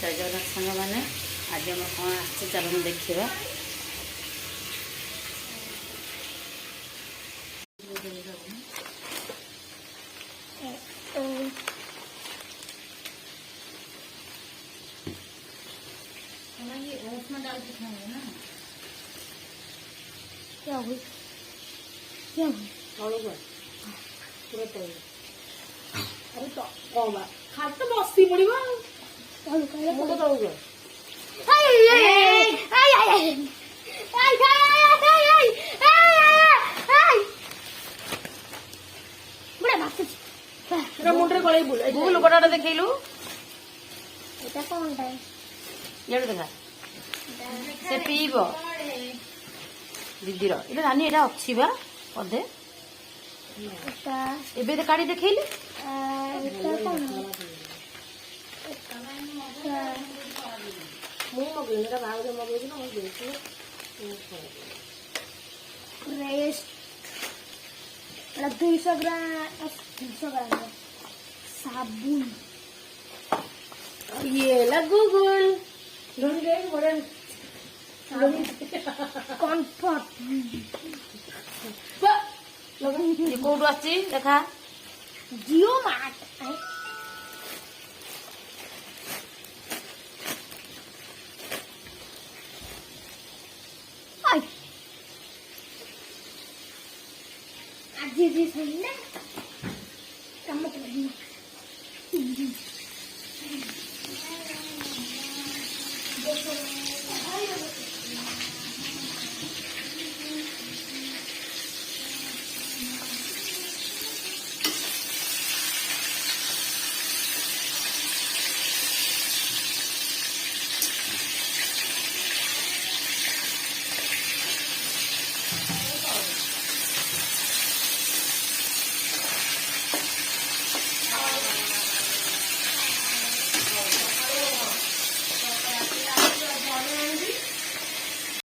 जय जगन्नाथ सांग मैंने आज आम कौन आस चलो देखा क्या हुई अरे तो कौन खाद तो बस्ती पड़ी मुंडे गले बुल गोटा देखलु ये देखा से पीब दीदी ये रानी ये अच्छी बा अधे एबे काढ़ी देखली रेस्ट 200 ग्राम साबुन ये गूगल कम्फर्ट ये कौटू आसी देखा जियो मार्ट आज जी संडे काम